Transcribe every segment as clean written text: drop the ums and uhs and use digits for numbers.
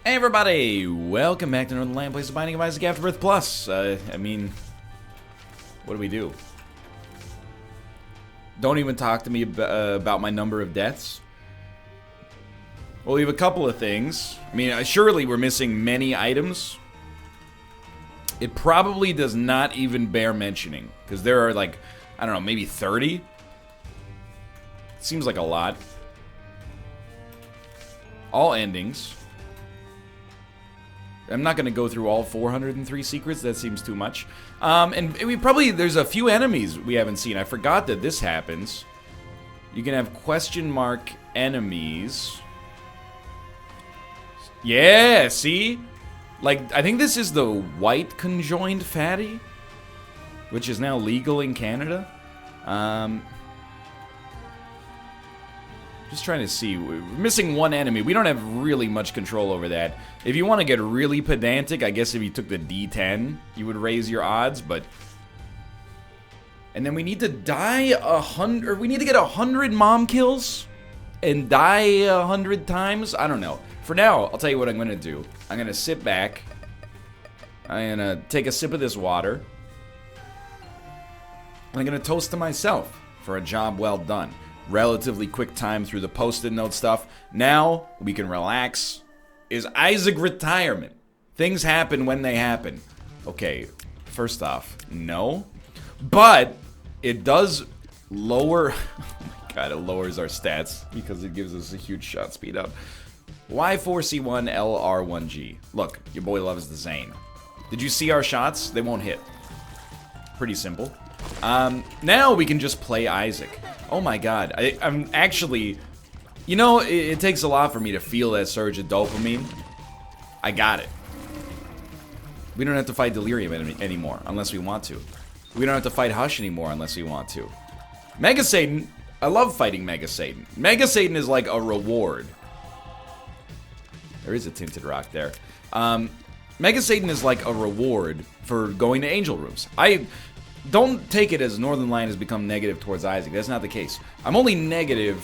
Hey everybody, welcome back to Northernlion, place of Binding of Isaac Afterbirth Plus. I mean, what do we do? Don't even talk to me about my number of deaths. Well, we have a couple of things. I mean, surely we're missing many items. It probably does not even bear mentioning, because there are like, I don't know, maybe 30? Seems like a lot. All endings. I'm not going to go through all 403 secrets. That seems too much. And there's a few enemies we haven't seen. I forgot that this happens. You can have question mark enemies. Yeah, see? Like, I think this is the white conjoined fatty, which is now legal in Canada. Just trying to see. We're missing one enemy. We don't have really much control over that. If you want to get really pedantic, I guess if you took the D10, you would raise your odds, but... And then we need to die 100... Or we need to get 100 mom kills and die 100 times? I don't know. For now, I'll tell you what I'm going to do. I'm going to sit back. I'm going to take a sip of this water. And I'm going to toast to myself for a job well done. Relatively quick time through the post-it note stuff. Now we can relax. Is Isaac retirement? Things happen when they happen. Okay, first off, no. But it does lower... Oh my god, it lowers our stats because it gives us a huge shot speed up. Y4C1 LR1G. Look, your boy loves the Zane. Did you see our shots? They won't hit. Pretty simple. Now we can just play Isaac. Oh my god, I'm actually... You know, it takes a lot for me to feel that surge of dopamine. I got it. We don't have to fight Delirium anymore, unless we want to. We don't have to fight Hush anymore, unless we want to. Mega Satan, I love fighting Mega Satan. Mega Satan is like a reward. There is a tinted rock there. Mega Satan is like a reward for going to angel rooms. Don't take it as Northernlion has become negative towards Isaac. That's not the case. I'm only negative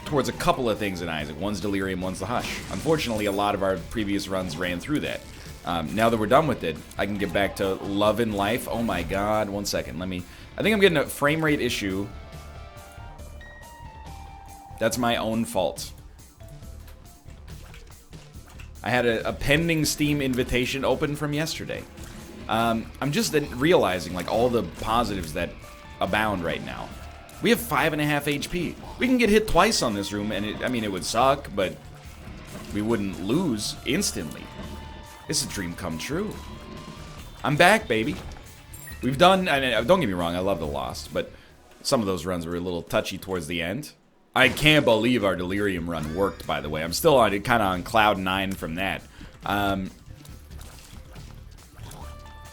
towards a couple of things in Isaac. One's Delirium, one's the Hush. Unfortunately, a lot of our previous runs ran through that. Now that we're done with it, I can get back to love and life. Oh my god, 1 second. I think I'm getting a frame rate issue. That's my own fault. I had a pending Steam invitation open from yesterday. I'm just realizing, like, all the positives that abound right now. We have 5.5 HP. We can get hit twice on this room, and it would suck, but we wouldn't lose instantly. It's a dream come true. I'm back, baby. We've done, don't get me wrong, I love the Lost, but some of those runs were a little touchy towards the end. I can't believe our Delirium run worked, by the way. I'm still kind of on cloud 9 from that.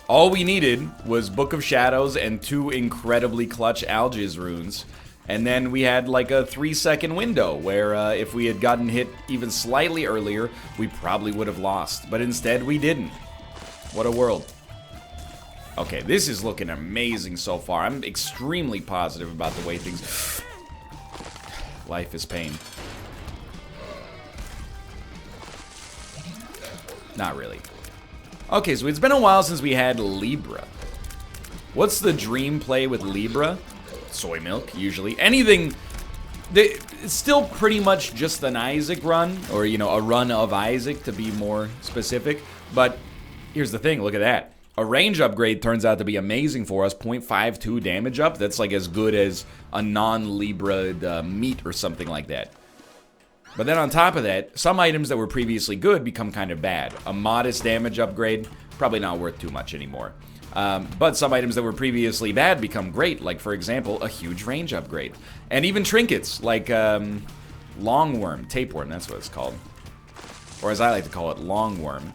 All we needed was Book of Shadows and 2 incredibly clutch Algiz runes. And then we had like a 3-second window where if we had gotten hit even slightly earlier, we probably would have lost. But instead, we didn't. What a world. Okay, this is looking amazing so far. I'm extremely positive about the way things... Life is pain. Not really. Okay, so it's been a while since we had Libra. What's the dream play with Libra? Soy milk, usually. Anything... It's still pretty much just an Isaac run, or, you know, a run of Isaac, to be more specific. But here's the thing, look at that. A range upgrade turns out to be amazing for us, 0.52 damage up. That's like as good as a non-Libra meat or something like that. But then on top of that, some items that were previously good become kind of bad. A modest damage upgrade, probably not worth too much anymore. But some items that were previously bad become great, like, for example, a huge range upgrade. And even trinkets, like longworm, tapeworm, that's what it's called. Or as I like to call it, longworm.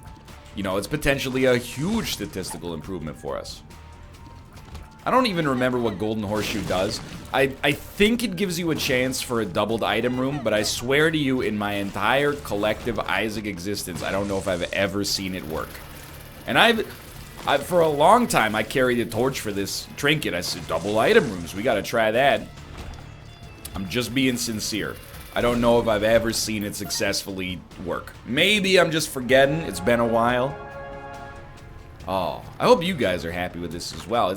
You know, it's potentially a huge statistical improvement for us. I don't even remember what Golden Horseshoe does. I think it gives you a chance for a doubled item room, but I swear to you, in my entire collective Isaac existence, I don't know if I've ever seen it work. And for a long time, I carried a torch for this trinket. I said, double item rooms, we gotta try that. I'm just being sincere. I don't know if I've ever seen it successfully work. Maybe I'm just forgetting. It's been a while. Oh, I hope you guys are happy with this as well.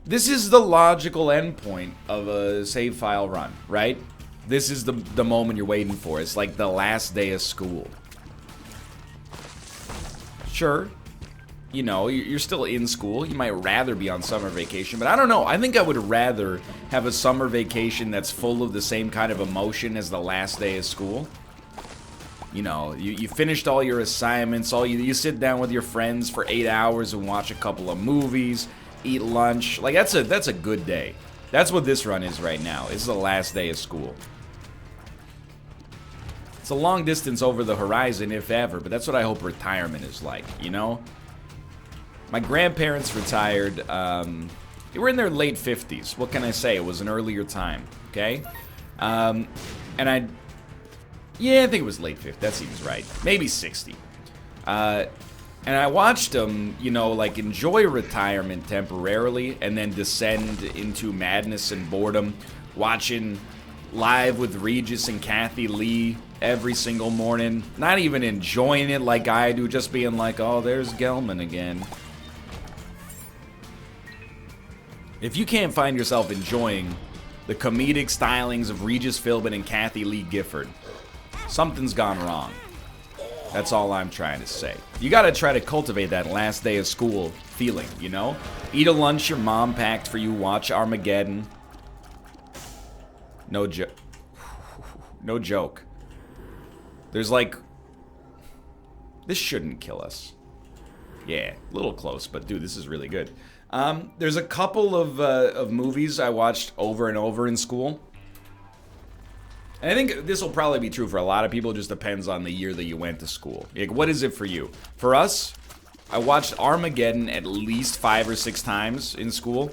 This is the logical endpoint of a save file run, right? This is the moment you're waiting for. It's like the last day of school. Sure, you know, you're still in school. You might rather be on summer vacation, but I don't know. I think I would rather have a summer vacation that's full of the same kind of emotion as the last day of school. You know, you finished all your assignments, you sit down with your friends for 8 hours and watch a couple of movies, eat lunch. Like, that's a good day. That's what this run is right now. It's the last day of school. It's a long distance over the horizon, if ever, but that's what I hope retirement is like, you know? My grandparents retired, they were in their late 50s. What can I say? It was an earlier time, okay? And yeah, I think it was late 50s. That seems right. Maybe 60. And I watched them, you know, like enjoy retirement temporarily and then descend into madness and boredom, watching Live with Regis and Kathy Lee every single morning. Not even enjoying it like I do, just being like, oh, there's Gelman again. If you can't find yourself enjoying the comedic stylings of Regis Philbin and Kathy Lee Gifford, something's gone wrong. That's all I'm trying to say. You gotta try to cultivate that last day of school feeling, you know? Eat a lunch your mom packed for you, watch Armageddon. No joke. No joke. There's like... This shouldn't kill us. Yeah, a little close, but dude, this is really good. There's a couple of movies I watched over and over in school. And I think this will probably be true for a lot of people. It just depends on the year that you went to school. Like, what is it for you? For us, I watched Armageddon at least 5 or 6 times in school.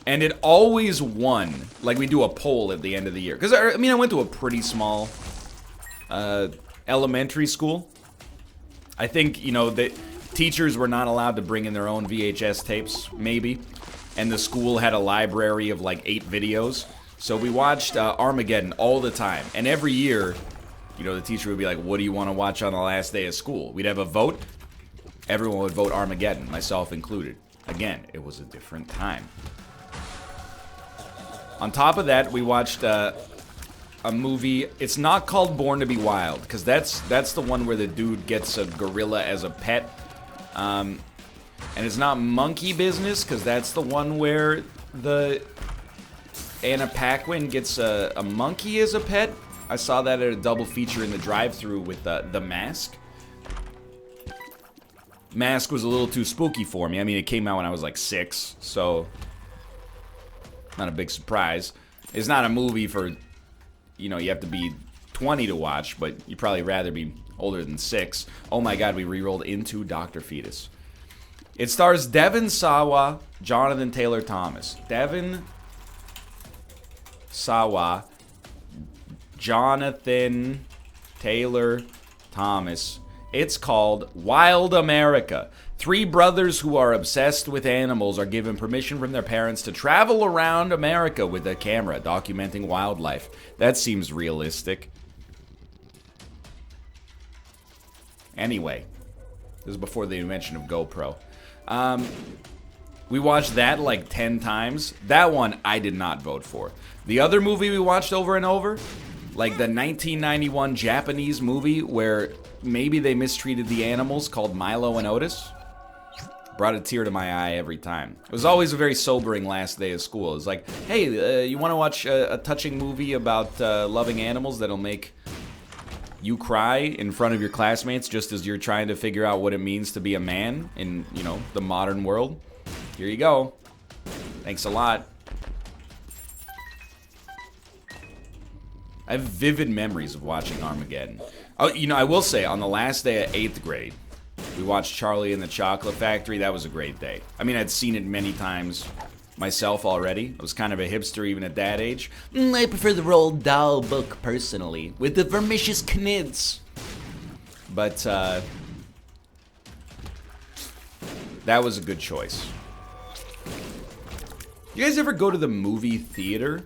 And it always won. Like, we do a poll at the end of the year. Because, I mean, I went to a pretty small elementary school. I think, you know, the teachers were not allowed to bring in their own VHS tapes, maybe. And the school had a library of, like, 8 videos. So we watched Armageddon all the time. And every year, you know, the teacher would be like, what do you want to watch on the last day of school? We'd have a vote. Everyone would vote Armageddon, myself included. Again, it was a different time. On top of that, we watched a movie. It's not called Born to be Wild, because that's the one where the dude gets a gorilla as a pet. And it's not Monkey Business, because that's the one where the Anna Paquin gets a monkey as a pet. I saw that at a double feature in the drive-thru with The Mask. Mask was a little too spooky for me. I mean, it came out when I was like 6, so not a big surprise. It's not a movie for, you know, you have to be 20 to watch, but you'd probably rather be older than 6. Oh my god, we re-rolled into Dr. Fetus. It stars Devon Sawa, Jonathan Taylor Thomas. Devon Sawa, Jonathan Taylor Thomas. It's called Wild America. 3 brothers who are obsessed with animals are given permission from their parents to travel around America with a camera, documenting wildlife. That seems realistic. Anyway, this is before the invention of GoPro. We watched that like 10 times. That one I did not vote for. The other movie we watched over and over, like the 1991 Japanese movie where maybe they mistreated the animals, called Milo and Otis, brought a tear to my eye every time. It was always a very sobering last day of school. It was like, hey, you want to watch a touching movie about loving animals that'll make you cry in front of your classmates just as you're trying to figure out what it means to be a man in, you know, the modern world? Here you go. Thanks a lot. I have vivid memories of watching Armageddon. Oh, you know, I will say, on the last day of 8th grade, we watched Charlie and the Chocolate Factory. That was a great day. I mean, I'd seen it many times myself already. I was kind of a hipster even at that age. I prefer the Roald Dahl book, personally, with the vermicious knids. But, that was a good choice. You guys ever go to the movie theater?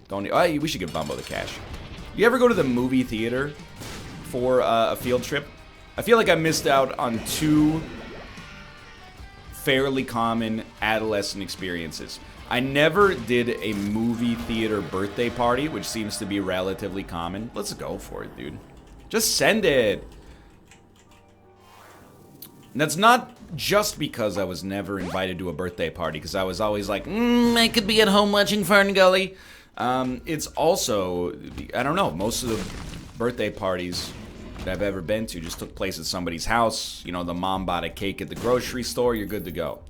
Don't. Oh, we should give Bumbo the cash. You You ever go to the movie theater for a field trip? I feel like I missed out on two fairly common adolescent experiences. I never did a movie theater birthday party, which seems to be relatively common. Let's go for it, dude. Just send it. And that's not just because I was never invited to a birthday party, because I was always like, I could be at home watching Fern Gully. It's also, I don't know, most of the birthday parties that I've ever been to just took place at somebody's house. You know, the mom bought a cake at the grocery store, you're good to go.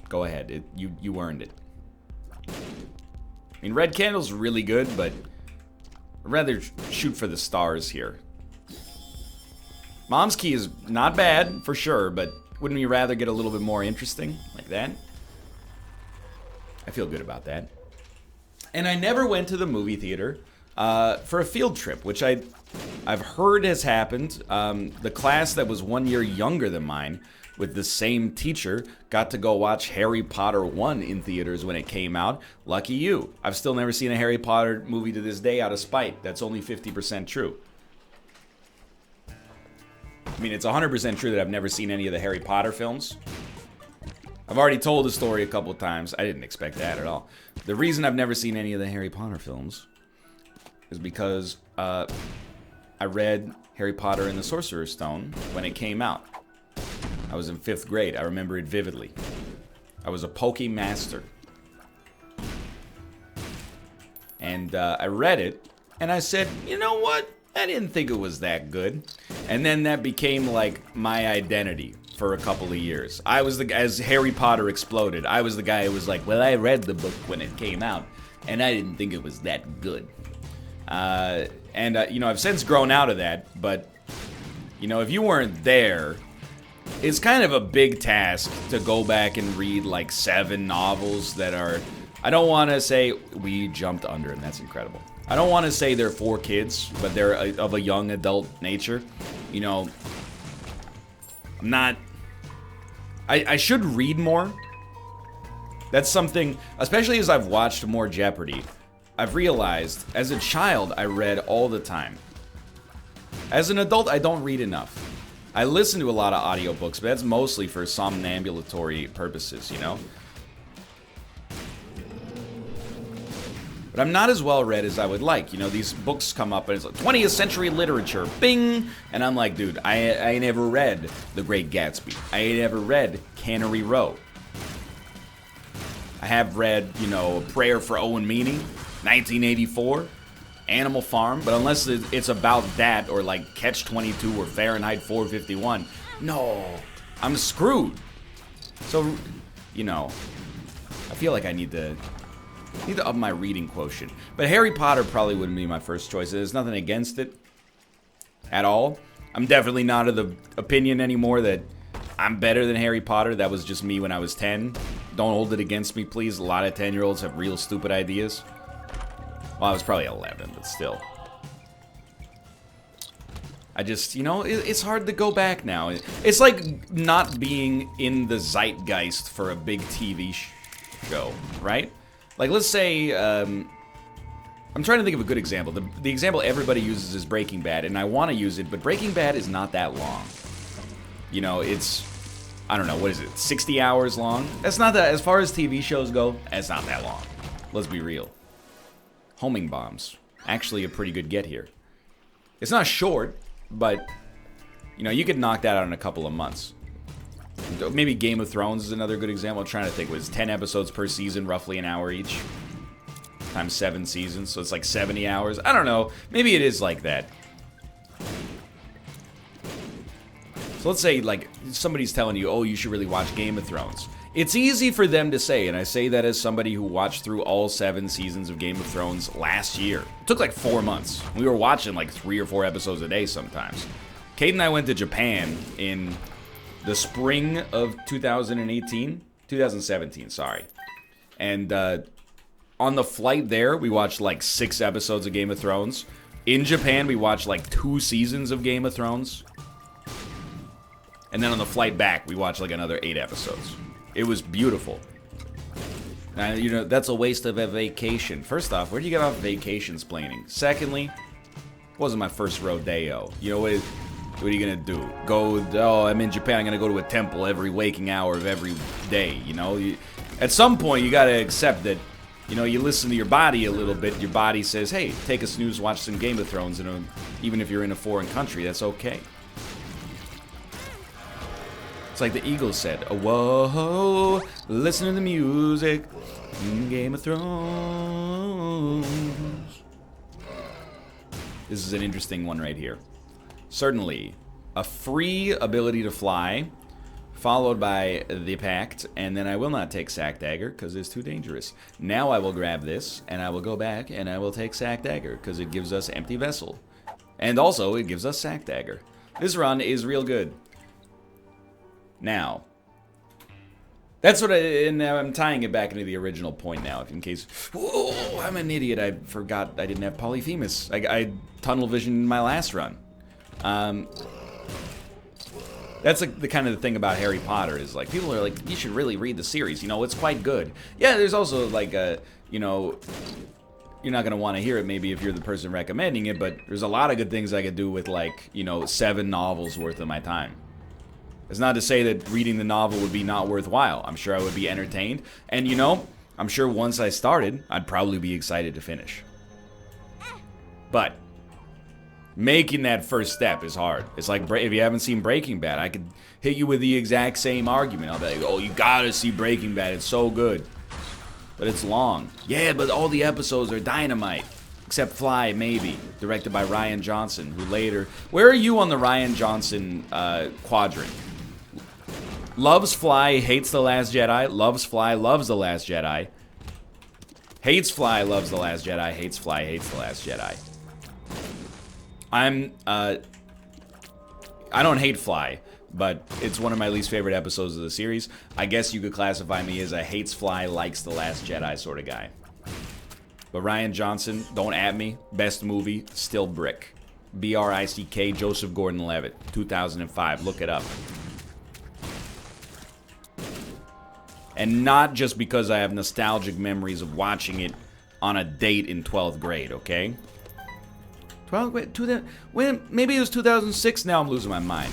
Go ahead, you earned it. I mean, Red Candle's really good, but I'd rather shoot for the stars here. Mom's Key is not bad, for sure, but wouldn't you rather get a little bit more interesting like that? I feel good about that. And I never went to the movie theater for a field trip, which I've heard has happened. The class that was 1 year younger than mine, with the same teacher, got to go watch Harry Potter 1 in theaters when it came out. Lucky you. I've still never seen a Harry Potter movie to this day out of spite. That's only 50% true. I mean, it's 100% true that I've never seen any of the Harry Potter films. I've already told the story a couple of times. I didn't expect that at all. The reason I've never seen any of the Harry Potter films is because I read Harry Potter and the Sorcerer's Stone when it came out. I was in 5th grade. I remember it vividly. I was a Poké master. And I read it, and I said, you know what? I didn't think it was that good. And then that became like my identity for a couple of years. I was the guy, as Harry Potter exploded, I was the guy who was like, well, I read the book when it came out, and I didn't think it was that good. You know, I've since grown out of that, but, you know, if you weren't there, it's kind of a big task to go back and read like 7 novels that are, I don't want to say we jumped under, and that's incredible. I don't want to say they're for kids, but they're of a young adult nature. You know, I'm not... I should read more. That's something, especially as I've watched more Jeopardy, I've realized, as a child, I read all the time. As an adult, I don't read enough. I listen to a lot of audiobooks, but that's mostly for somnambulatory purposes, you know? But I'm not as well read as I would like. You know, these books come up and it's like 20th century literature, bing! And I'm like, dude, I ain't ever read The Great Gatsby. I ain't ever read Cannery Row. I have read, you know, A Prayer for Owen Meany, 1984, Animal Farm, but unless it's about that or like Catch-22 or Fahrenheit 451, no, I'm screwed. So, you know, I feel like I need to up my reading quotient. But Harry Potter probably wouldn't be my first choice. There's nothing against it at all. I'm definitely not of the opinion anymore that I'm better than Harry Potter. That was just me when I was 10. Don't hold it against me, please. A lot of 10-year-olds have real stupid ideas. Well, I was probably 11, but still. I just, you know, it's hard to go back now. It's like not being in the zeitgeist for a big TV show, right? Like, let's say, I'm trying to think of a good example. The example everybody uses is Breaking Bad, and I want to use it, but Breaking Bad is not that long. You know, it's, I don't know, what is it, 60 hours long? That's not that, as far as TV shows go, that's not that long. Let's be real. Homing Bombs, actually a pretty good get here. It's not short, but, you know, you could knock that out in a couple of months. Maybe Game of Thrones is another good example. I'm trying to think. It was 10 episodes per season, roughly an hour each. Times 7 seasons, so it's like 70 hours. I don't know. Maybe it is like that. So let's say, like, somebody's telling you, oh, you should really watch Game of Thrones. It's easy for them to say, and I say that as somebody who watched through all 7 seasons of Game of Thrones last year. It took like 4 months. We were watching like 3 or 4 episodes a day sometimes. Kate and I went to Japan in the spring of 2017, sorry. And on the flight there, we watched like 6 episodes of Game of Thrones. In Japan, we watched like 2 seasons of Game of Thrones. And then on the flight back, we watched like another 8 episodes. It was beautiful. You know, that's a waste of a vacation. First off, where do you get off vacations planning? Secondly, it wasn't my first rodeo. You know, what are you gonna do? Go, oh, I'm in Japan, I'm gonna go to a temple every waking hour of every day, you know? At some point, you gotta accept that, you know, you listen to your body a little bit, your body says, hey, take a snooze, watch some Game of Thrones, and even if you're in a foreign country, that's okay. It's like the Eagles said, whoa, listen to the music, Game of Thrones. This is an interesting one right here. Certainly, a free ability to fly, followed by the Pact, and then I will not take Sack Dagger, because it's too dangerous. Now I will grab this, and I will go back, and I will take Sack Dagger, because it gives us Empty Vessel. And also, it gives us Sack Dagger. This run is real good. Now, that's what and I'm tying it back into the original point now, in case, whoa, I'm an idiot, I forgot I didn't have Polyphemus. I tunnel vision in my last run. That's like the kind of the thing about Harry Potter is like, people are like, you should really read the series, you know, it's quite good. Yeah, there's also like a, you know, you're not going to want to hear it maybe if you're the person recommending it, but there's a lot of good things I could do with like, you know, 7 novels worth of my time. It's not to say that reading the novel would be not worthwhile. I'm sure I would be entertained. And, you know, I'm sure once I started, I'd probably be excited to finish. But making that first step is hard. It's like, if you haven't seen Breaking Bad, I could hit you with the exact same argument. I'll be like, oh, you gotta see Breaking Bad. It's so good. But it's long. Yeah, but all the episodes are dynamite. Except Fly, maybe. Directed by Rian Johnson, who later... Where are you on the Rian Johnson quadrant? Loves Fly, hates The Last Jedi. Loves Fly, loves The Last Jedi. Hates Fly, loves The Last Jedi. Hates Fly, hates The Last Jedi. I don't hate Fly, but it's one of my least favorite episodes of the series. I guess you could classify me as a hates Fly, likes The Last Jedi sort of guy. But Rian Johnson, don't at me. Best movie, still Brick. B-R-I-C-K, Joseph Gordon-Levitt, 2005. Look it up. And not just because I have nostalgic memories of watching it on a date in 12th grade, okay? 12th, maybe it was 2006, now I'm losing my mind.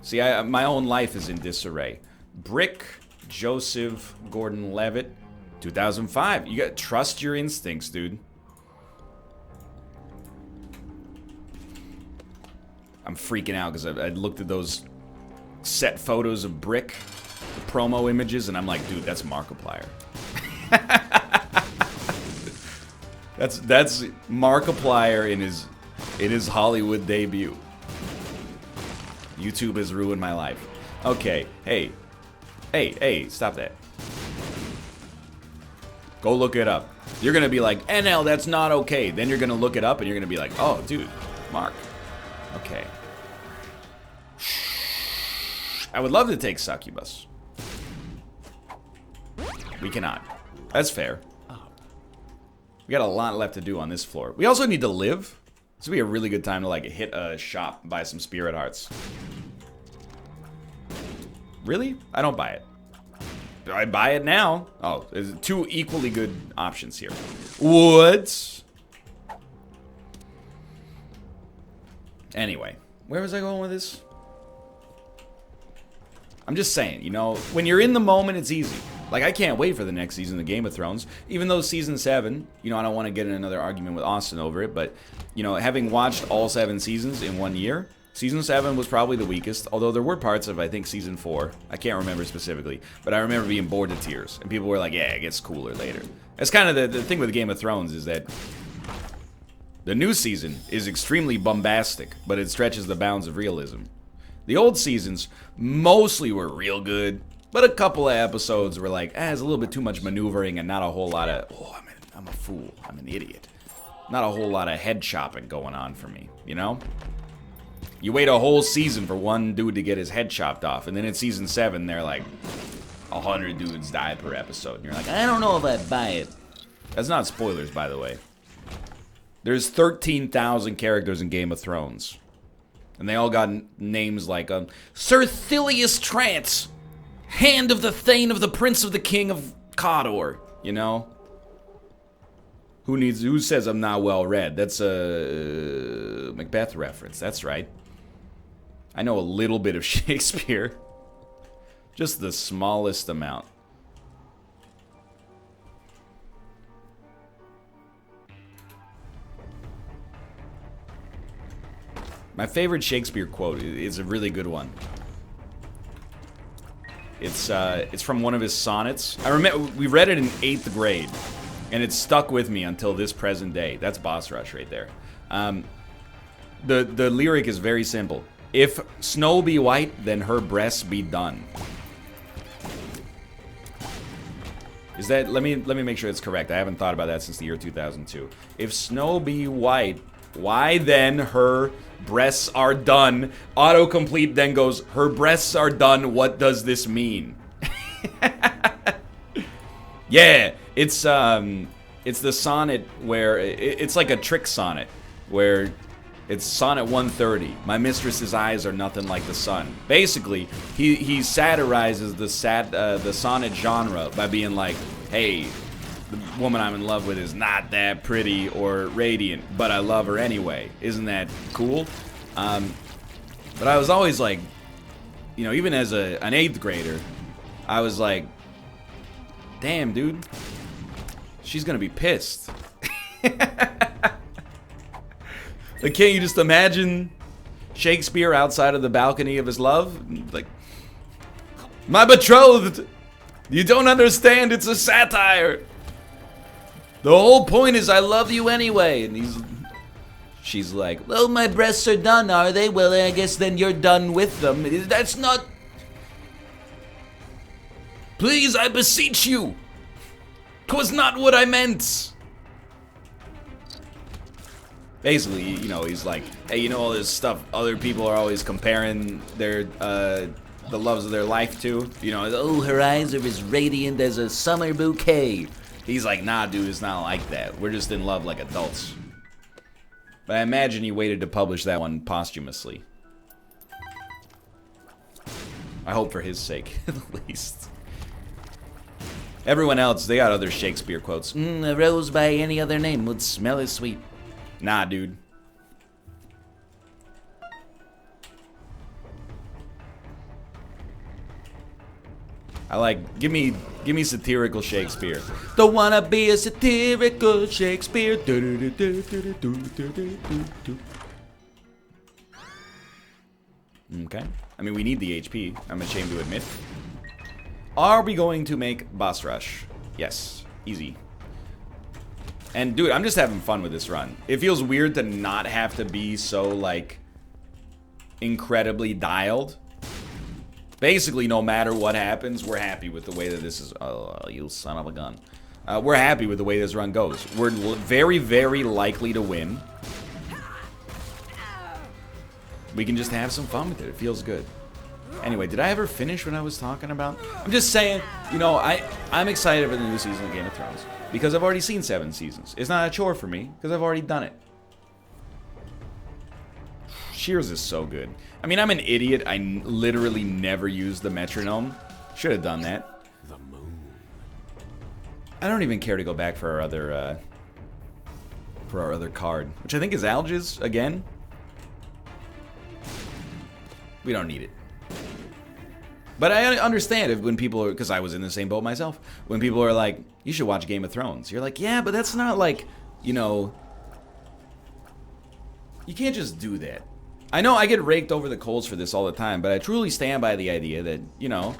See, my own life is in disarray. Brick, Joseph Gordon-Levitt, 2005. You gotta trust your instincts, dude. I'm freaking out because I looked at those set photos of Brick, the promo images, and I'm like, dude, that's Markiplier. That's Markiplier in his Hollywood debut. YouTube has ruined my life. Okay, hey, stop that. Go look it up. You're gonna be like, NL, that's not okay. Then you're gonna look it up and you're gonna be like, oh, dude, Mark. Okay. I would love to take Succubus. We cannot. That's fair. We got a lot left to do on this floor. We also need to live. This would be a really good time to like hit a shop and buy some spirit hearts. Really? I don't buy it. Do I buy it now? Oh, there's 2 equally good options here. Woods. Anyway, where was I going with this? I'm just saying, you know, when you're in the moment, it's easy. Like, I can't wait for the next season of Game of Thrones. Even though season 7, you know, I don't want to get in another argument with Austin over it, but, you know, having watched all 7 seasons in 1 year, season 7 was probably the weakest, although there were parts of, I think, season 4. I can't remember specifically, but I remember being bored to tears. And people were like, yeah, it gets cooler later. That's kind of the thing with Game of Thrones is that the new season is extremely bombastic, but it stretches the bounds of realism. The old seasons mostly were real good, but a couple of episodes were like, it's a little bit too much maneuvering and not a whole lot of, I'm a fool, I'm an idiot. Not a whole lot of head chopping going on for me, you know? You wait a whole season for one dude to get his head chopped off, and then in season 7, they're like, 100 dudes die per episode. And you're like, I don't know if I buy it. That's not spoilers, by the way. There's 13,000 characters in Game of Thrones. And they all got names like, Sir Thilius Trance, Hand of the Thane of the Prince of the King of Cawdor. You know? Who says I'm not well read? That's a Macbeth reference. That's right. I know a little bit of Shakespeare. Just the smallest amount. My favorite Shakespeare quote is a really good one. It's from one of his sonnets. I remember we read it in 8th grade, and it stuck with me until this present day. That's Boss Rush right there. The lyric is very simple. If snow be white, then her breasts be done. Is that? Let me make sure it's correct. I haven't thought about that since the year 2002. If snow be white, why then her breasts are done? Autocomplete then goes, her breasts are done. What does this mean? Yeah, it's the sonnet where it's like a trick sonnet where it's sonnet 130. My mistress's eyes are nothing like the sun. Basically, he satirizes the sonnet genre by being like, hey, the woman I'm in love with is not that pretty or radiant, but I love her anyway. Isn't that cool? But I was always like, you know, even as an 8th grader, I was like, damn, dude, she's gonna be pissed. Like, can't you just imagine Shakespeare outside of the balcony of his love? Like, my betrothed, you don't understand, it's a satire. The whole point is I love you anyway. And she's like, well, my breasts are done, are they? Well, I guess then you're done with them. That's not... Please, I beseech you. 'Twas not what I meant. Basically, you know, he's like, hey, you know all this stuff other people are always comparing their, the loves of their life to? You know, oh, her eyes are as radiant as a summer bouquet. He's like, nah, dude, it's not like that. We're just in love like adults. But I imagine he waited to publish that one posthumously. I hope for his sake, at least. Everyone else, they got other Shakespeare quotes. A rose by any other name would smell as sweet. Nah, dude. I like, give me satirical Shakespeare. Don't wanna be a satirical Shakespeare. Okay. I mean, we need the HP. I'm ashamed to admit. Are we going to make boss rush? Yes. Easy. And dude, I'm just having fun with this run. It feels weird to not have to be so, like, incredibly dialed. Basically, no matter what happens, we're happy with the way that this is... Oh, you son of a gun. We're happy with the way this run goes. We're very, very likely to win. We can just have some fun with it. It feels good. Anyway, did I ever finish what I was talking about? I'm just saying, you know, I'm excited for the new season of Game of Thrones. Because I've already seen 7 seasons. It's not a chore for me, because I've already done it. Shears is so good. I mean, I'm an idiot. I literally never used the metronome. Should have done that. The moon. I don't even care to go back for our other card, which I think is Alge's again. We don't need it. But I understand if when people are, because I was in the same boat myself, when people are like, you should watch Game of Thrones. You're like, yeah, but that's not like, you know, you can't just do that. I know I get raked over the coals for this all the time, but I truly stand by the idea that, you know,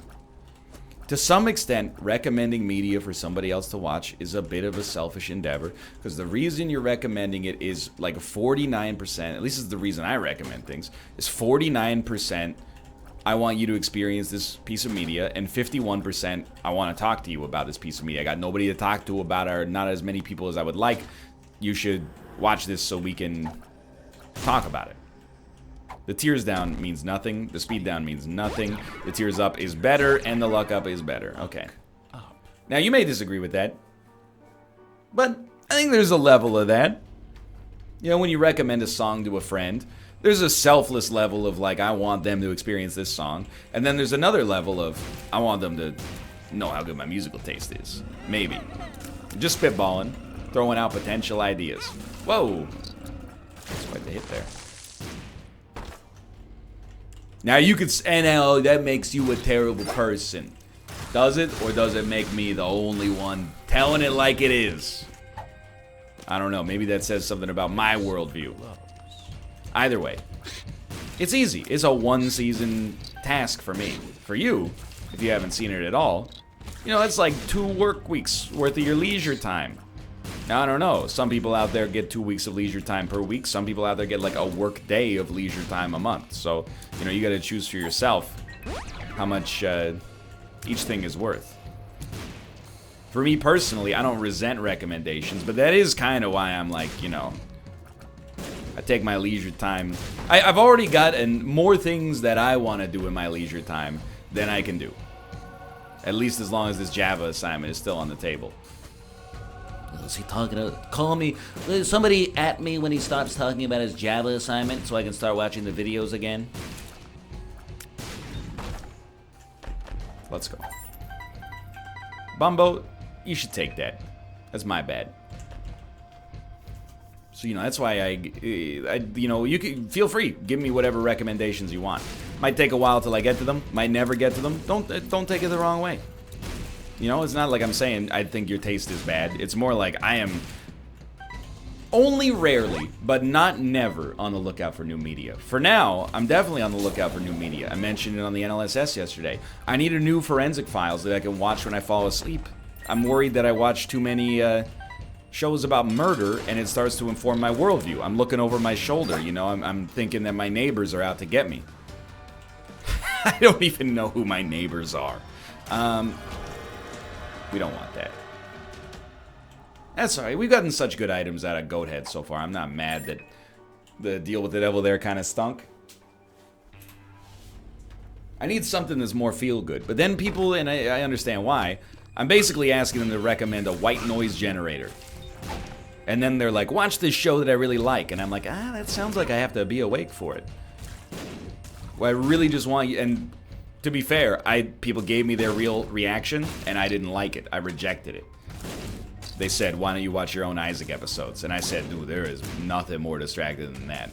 to some extent, recommending media for somebody else to watch is a bit of a selfish endeavor, because the reason you're recommending it is like 49%, at least is the reason I recommend things, is 49% I want you to experience this piece of media, and 51% I want to talk to you about this piece of media. I got nobody to talk to about it, or not as many people as I would like. You should watch this so we can talk about it. The tears down means nothing. The speed down means nothing. The tears up is better, and the luck up is better. Okay. Now, you may disagree with that, but I think there's a level of that. You know, when you recommend a song to a friend, there's a selfless level of, like, I want them to experience this song. And then there's another level of, I want them to know how good my musical taste is. Maybe. Just spitballing. Throwing out potential ideas. Whoa. That's quite the hit there. Now you could... NL, that makes you a terrible person. Does it? Or does it make me the only one telling it like it is? I don't know. Maybe that says something about my worldview. Either way. It's easy. It's a one-season task for me. For you, if you haven't seen it at all, you know, it's like 2 work weeks worth of your leisure time. Now, I don't know. Some people out there get 2 weeks of leisure time per week. Some people out there get like a work day of leisure time a month. So, you know, you got to choose for yourself how much each thing is worth. For me personally, I don't resent recommendations, but that is kind of why I'm like, you know, I take my leisure time. I've already got more things that I want to do in my leisure time than I can do. At least as long as this Java assignment is still on the table. Is he talking about... Call me... Somebody at me when he stops talking about his Java assignment so I can start watching the videos again. Let's go. Bumbo, you should take that. That's my bad. So, you know, that's why you know, you can feel free. Give me whatever recommendations you want. Might take a while till I get to them. Might never get to them. Don't take it the wrong way. You know, it's not like I'm saying I think your taste is bad. It's more like I am only rarely, but not never, on the lookout for new media. For now, I'm definitely on the lookout for new media. I mentioned it on the NLSS yesterday. I need a new forensic files that I can watch when I fall asleep. I'm worried that I watch too many shows about murder and it starts to inform my worldview. I'm looking over my shoulder, you know, I'm thinking that my neighbors are out to get me. I don't even know who my neighbors are. We don't want that. That's alright. We've gotten such good items out of Goathead so far. I'm not mad that the deal with the devil there kind of stunk. I need something that's more feel-good. But then people, and I understand why, I'm basically asking them to recommend a white noise generator. And then they're like, watch this show that I really like. And I'm like, that sounds like I have to be awake for it. Well, I really just want you, and to be fair, people gave me their real reaction, and I didn't like it. I rejected it. They said, why don't you watch your own Isaac episodes? And I said, dude, there is nothing more distracting than that.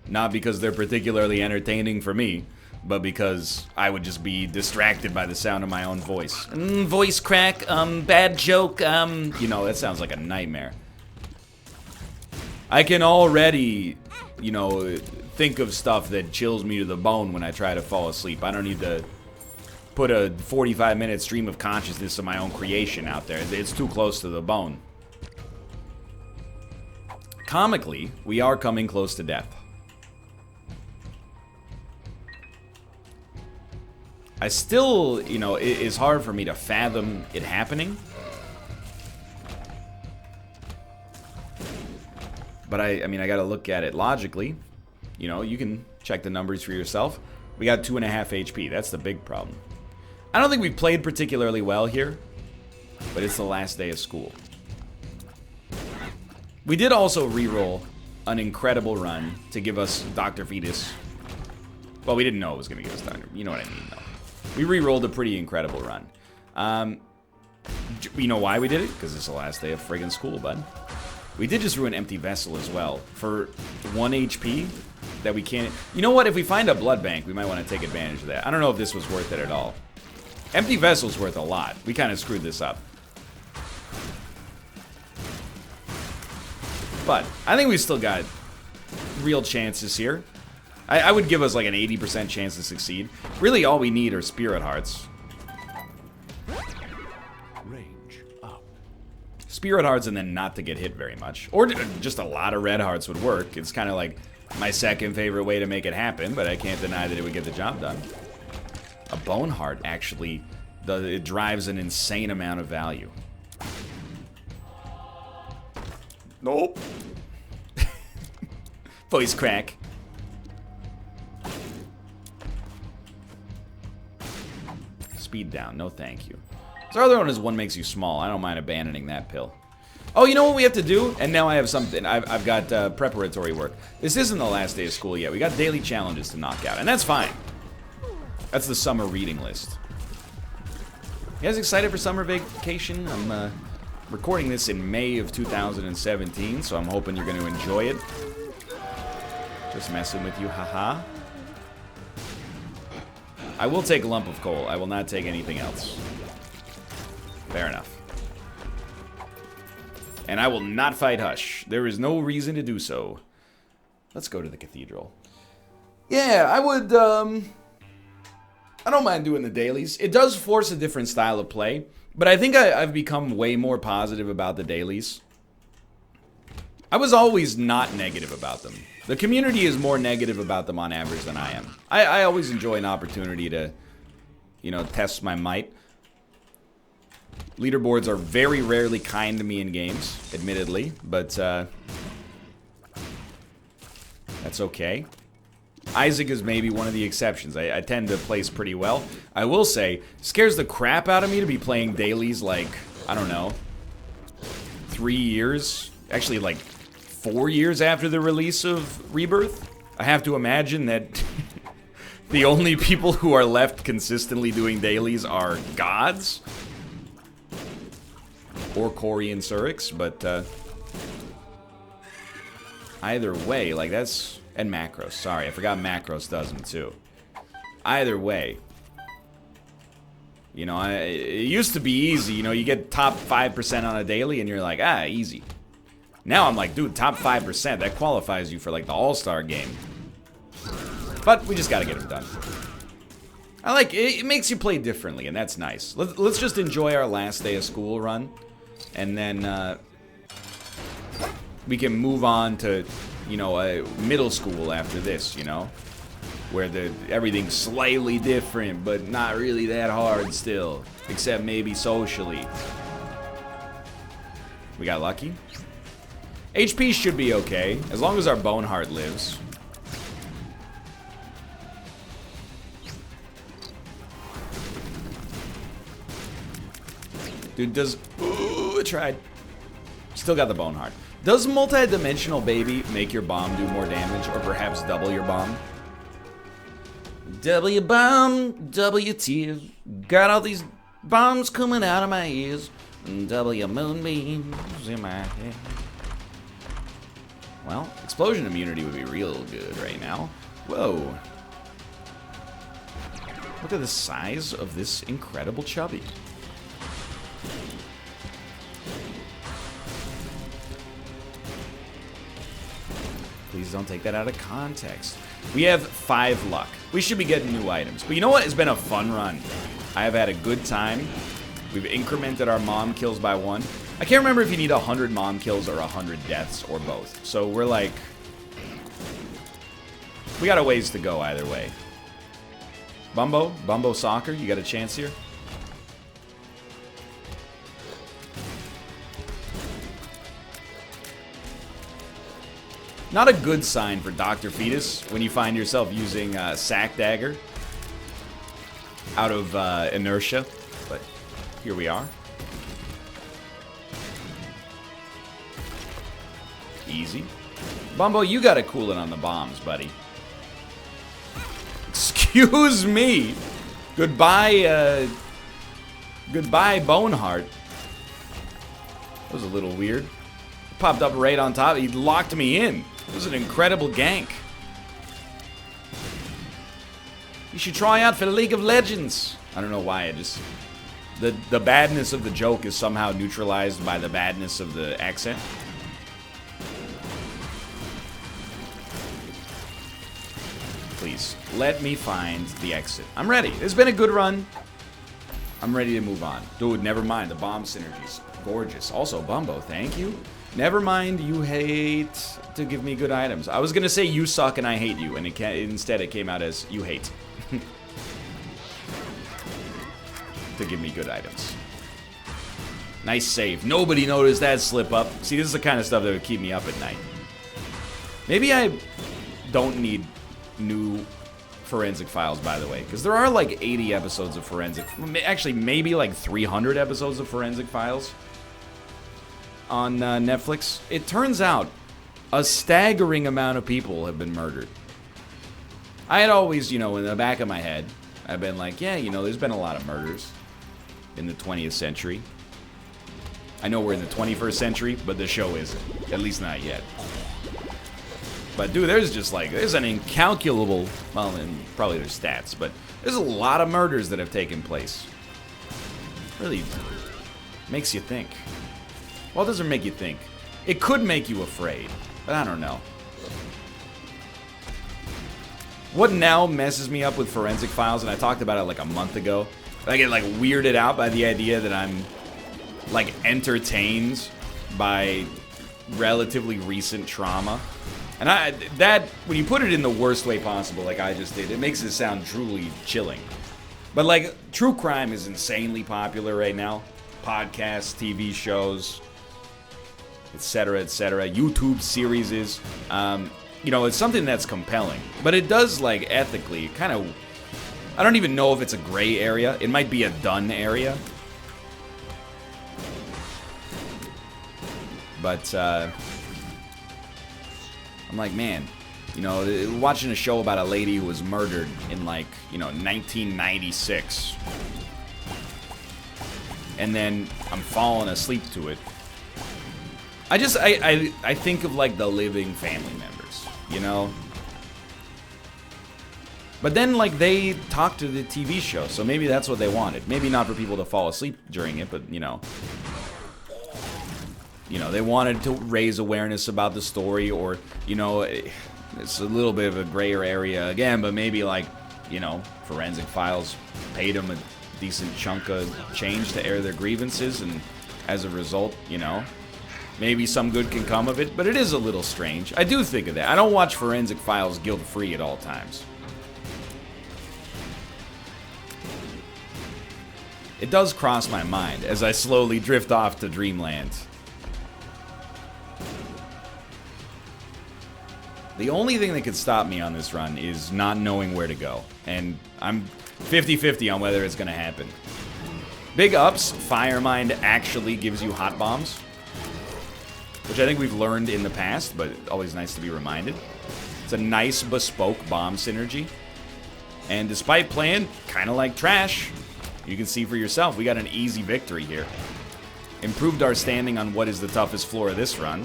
Not because they're particularly entertaining for me, but because I would just be distracted by the sound of my own voice. Voice crack, bad joke, you know, that sounds like a nightmare. I can already, you know, think of stuff that chills me to the bone when I try to fall asleep. I don't need to put a 45-minute stream of consciousness of my own creation out there. It's too close to the bone. Comically, we are coming close to death. I still, you know, it is hard for me to fathom it happening. But I mean, I gotta look at it logically. You know, you can check the numbers for yourself. We got 2.5 HP. That's the big problem. I don't think we played particularly well here, but it's the last day of school. We did also re-roll an incredible run to give us Dr. Fetus. Well, we didn't know it was going to give us Dr. You know what I mean, though. We re-rolled a pretty incredible run. You know why we did it? Because it's the last day of friggin' school, bud. We did just ruin Empty Vessel as well. For 1 HP that we can't... You know what? If we find a blood bank, we might want to take advantage of that. I don't know if this was worth it at all. Empty Vessel's worth a lot. We kind of screwed this up. But I think we still got real chances here. I would give us like an 80% chance to succeed. Really, all we need are Spirit Hearts. Range up. Spirit Hearts and then not to get hit very much. Or just a lot of Red Hearts would work. It's kind of like my second favorite way to make it happen, but I can't deny that it would get the job done. A Bone Heart actually, it drives an insane amount of value. Nope. Voice crack. Speed down, no thank you. So our other one is one makes you small. I don't mind abandoning that pill. Oh, you know what we have to do? And now I have something. I've got preparatory work. This isn't the last day of school yet. We got daily challenges to knock out, and that's fine. That's the summer reading list. You guys excited for summer vacation? I'm recording this in May of 2017, so I'm hoping you're going to enjoy it. Just messing with you, haha. I will take a lump of coal. I will not take anything else. Fair enough. And I will not fight Hush. There is no reason to do so. Let's go to the cathedral. Yeah, I would, I don't mind doing the dailies. It does force a different style of play, but I think I've become way more positive about the dailies. I was always not negative about them. The community is more negative about them on average than I am. I always enjoy an opportunity to, you know, test my might. Leaderboards are very rarely kind to me in games, admittedly, but that's okay. Isaac is maybe one of the exceptions. I tend to place pretty well. I will say, scares the crap out of me to be playing dailies like, I don't know, 3 years, actually like 4 years after the release of Rebirth. I have to imagine that the only people who are left consistently doing dailies are gods. Or Corey and Surix, but either way, like that's... And Macros. Sorry, I forgot Macros does them too. Either way. You know, it used to be easy. You know, you get top 5% on a daily and you're like, ah, easy. Now I'm like, dude, top 5%. That qualifies you for like the All-Star game. But we just gotta get them done. I like it. It makes you play differently, and that's nice. Let's just enjoy our last day of school run. And then we can move on to... you know, middle school after this, you know? Where everything's slightly different, but not really that hard still. Except maybe socially. We got lucky. HP should be okay, as long as our bone heart lives. Dude, does... Ooh, I tried. Still got the bone heart. Does multi-dimensional baby make your bomb do more damage, or perhaps double your bomb? W bomb, W tears. Got all these bombs coming out of my ears. W moonbeams in my head. Well, explosion immunity would be real good right now. Whoa. Look at the size of this incredible chubby. Please don't take that out of context. We have 5 luck. We should be getting new items. But you know what? It's been a fun run. I have had a good time. We've incremented our mom kills by 1. I can't remember if you need 100 mom kills or 100 deaths or both. So we're like... we got a ways to go either way. Bumbo Soccer, you got a chance here? Not a good sign for Dr. Fetus when you find yourself using Sack Dagger out of inertia, but here we are. Easy. Bumbo, you got a coolant on the bombs, buddy. Excuse me. Goodbye, goodbye, Boneheart. That was a little weird. Popped up right on top. He locked me in. It was an incredible gank. You should try out for the League of Legends. I don't know why. I just... The badness of the joke is somehow neutralized by the badness of the accent. Please, let me find the exit. I'm ready. It's been a good run. I'm ready to move on. Dude, never mind. The bomb synergies. Gorgeous. Also, Bumbo, thank you. Never mind, you hate to give me good items. I was gonna say you suck and I hate you, and instead it came out as you hate. To give me good items. Nice save. Nobody noticed that slip up. See, this is the kind of stuff that would keep me up at night. Maybe I don't need new forensic files, by the way, because there are like 80 episodes of forensic. Actually, maybe like 300 episodes of forensic files on Netflix. It turns out a staggering amount of people have been murdered. I had always, you know, in the back of my head, I've been like, yeah, you know, there's been a lot of murders. in the 20th century. I know we're in the 21st century, but the show isn't. At least not yet. But dude, there's an incalculable, well, and probably there's stats, but there's a lot of murders that have taken place. Really makes you think. Well, it doesn't make you think. It could make you afraid, but I don't know. What now messes me up with Forensic Files, and I talked about it like a month ago. I get like weirded out by the idea that I'm like entertained by relatively recent trauma. And that, when you put it in the worst way possible, like I just did, it makes it sound truly chilling. But like, true crime is insanely popular right now. Podcasts, TV shows, etc., etc. YouTube series is, you know, it's something that's compelling. But it does, like, ethically, kind of, I don't even know if it's a gray area. It might be a done area. But, I'm like, man, you know, watching a show about a lady who was murdered in, like, you know, 1996. And then I'm falling asleep to it. I think of, like, the living family members, you know? But then, like, they talk to the TV show, so maybe that's what they wanted. Maybe not for people to fall asleep during it, but, you know, they wanted to raise awareness about the story, or, you know, it's a little bit of a grayer area again, but maybe, like, you know, Forensic Files paid them a decent chunk of change to air their grievances, and as a result, you know, maybe some good can come of it, but it is a little strange. I do think of that. I don't watch Forensic Files guilt-free at all times. It does cross my mind as I slowly drift off to dreamland. The only thing that could stop me on this run is not knowing where to go. And I'm 50-50 on whether it's going to happen. Big ups, Firemind actually gives you hot bombs. Which I think we've learned in the past, but always nice to be reminded. It's a nice bespoke bomb synergy. And despite playing kind of like trash, you can see for yourself, we got an easy victory here. Improved our standing on what is the toughest floor of this run.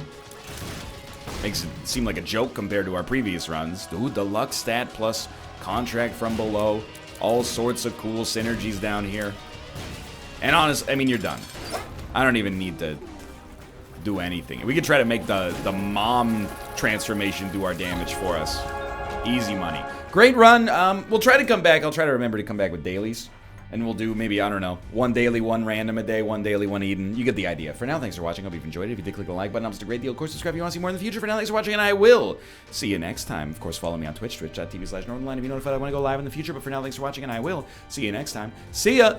Makes it seem like a joke compared to our previous runs. Dude, deluxe stat plus contract from below. All sorts of cool synergies down here. And honest, I mean, you're done. I don't even need to do anything. We could try to make the mom transformation do our damage for us. Easy money. Great run. We'll try to come back. I'll try to remember to come back with dailies. And we'll do maybe, I don't know, one daily, one random a day, one daily, one Eden. You get the idea. For now, thanks for watching. Hope you've enjoyed it. If you did, click the like button. It's a great deal. Of course, subscribe if you want to see more in the future. For now, thanks for watching, and I will see you next time. Of course, follow me on Twitch, twitch.tv/Northernlion if you notified I want to go live in the future. But for now, thanks for watching, and I will see you next time. See ya!